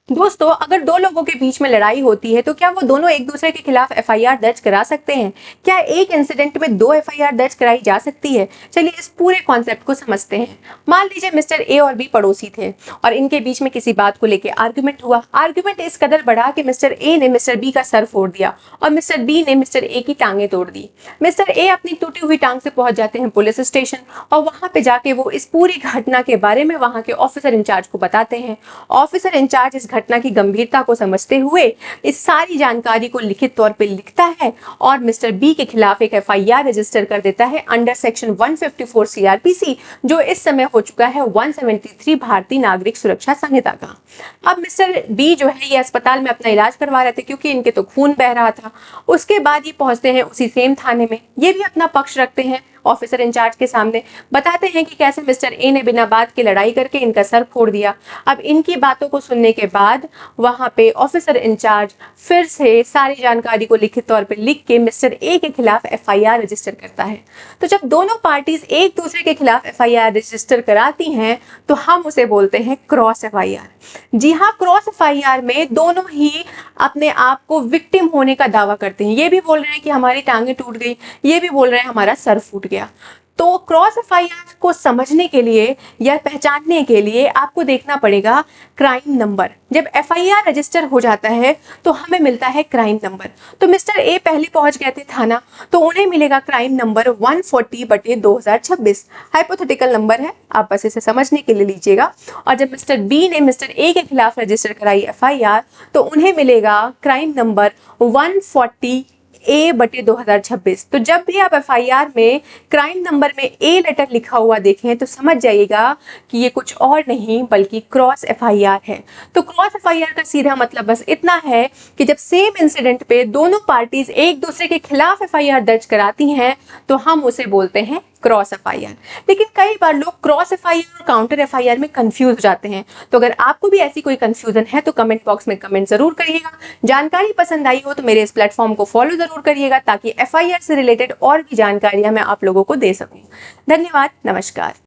दोस्तों, अगर दो लोगों के बीच में लड़ाई होती है तो क्या वो दोनों एक दूसरे के खिलाफ एफआईआर दर्ज करा सकते हैं? क्या एक इंसिडेंट में दो एफआईआर दर्ज कराई जा सकती है? चलिए इस पूरे कॉन्सेप्ट को समझते हैं। मान लीजिए मिस्टर ए और बी पड़ोसी थे और इनके बीच में किसी बात को लेकर आर्ग्यूमेंट हुआ। आर्ग्यूमेंट इस कदर बढ़ा कि मिस्टर ए ने मिस्टर बी का सर फोड़ दिया और मिस्टर बी ने मिस्टर ए की टांगे तोड़ दी। मिस्टर ए अपनी टूटी हुई टांग से पहुंच जाते हैं पुलिस स्टेशन और वहां पे जाके वो इस पूरी घटना के बारे में वहां के ऑफिसर इंचार्ज को बताते हैं। ऑफिसर इंचार्ज इस घटना की गंभीरता को समझते हुए इस सारी जानकारी को लिखित तौर पे लिखता है और मिस्टर बी के खिलाफ एक एफआईआर रजिस्टर कर देता है अंडर सेक्शन 154 सीआरपीसी, जो इस समय हो चुका है 173 भारतीय नागरिक सुरक्षा संहिता का। अब मिस्टर बी जो है ये अस्पताल में अपना इलाज करवा रहे थे क्योंकि इनके तो खून बह रहा था। उसके बाद ये पहुंचते हैं उसी सेम थाने में। ये भी अपना पक्ष रखते हैं ऑफिसर इंचार्ज के सामने, बताते हैं कि कैसे मिस्टर ए ने बिना बात के लड़ाई करके इनका सर फोड़ दिया। अब इनकी बातों को सुनने के बाद वहां पे ऑफिसर इंचार्ज फिर से सारी जानकारी को लिखित तौर पे लिख के मिस्टर ए के खिलाफ एफआईआर रजिस्टर करता है। तो जब दोनों पार्टीज एक दूसरे के खिलाफ एफआईआर रजिस्टर कराती हैं तो हम उसे बोलते हैं क्रॉस एफआईआर। जी हाँ, क्रॉस एफआईआर में दोनों ही अपने आप को विक्टिम होने का दावा करते हैं। ये भी बोल रहे हैं कि हमारी टांगे टूट गई, ये भी बोल रहे हैं हमारा सर फूट गया। तो क्रॉस एफआईआर को समझने के लिए या पहचानने के लिए आपको देखना पड़ेगा क्राइम नंबर। जब एफआईआर रजिस्टर हो जाता है तो हमें मिलता है क्राइम नंबर। तो मिस्टर ए पहले पहुंच गए थे थाना, तो उन्हें मिलेगा क्राइम नंबर 140/2026। हाइपोथेटिकल नंबर है, आप बस इसे समझने के लिए लीजिएगा। और जब मिस्टर बी ने मिस्टर ए के खिलाफ रजिस्टर कराई एफआईआर तो उन्हें मिलेगा क्राइम नंबर 140A/2026। तो जब भी आप एफआईआर में क्राइम नंबर में ए लेटर लिखा हुआ देखें तो समझ जाइएगा कि ये कुछ और नहीं बल्कि क्रॉस एफआईआर है। तो क्रॉस एफआईआर का सीधा मतलब बस इतना है कि जब सेम इंसिडेंट पे दोनों पार्टीज एक दूसरे के खिलाफ एफआईआर दर्ज कराती हैं तो हम उसे बोलते हैं क्रॉस एफआईआर। लेकिन कई बार लोग क्रॉस एफआईआर और काउंटर एफआईआर में कंफ्यूज हो जाते हैं। तो अगर आपको भी ऐसी कोई कंफ्यूजन है तो कमेंट बॉक्स में कमेंट जरूर करिएगा। जानकारी पसंद आई हो तो मेरे इस प्लेटफॉर्म को फॉलो जरूर करिएगा ताकि एफआईआर से रिलेटेड और भी जानकारियां मैं आप लोगों को दे सकूं। धन्यवाद, नमस्कार।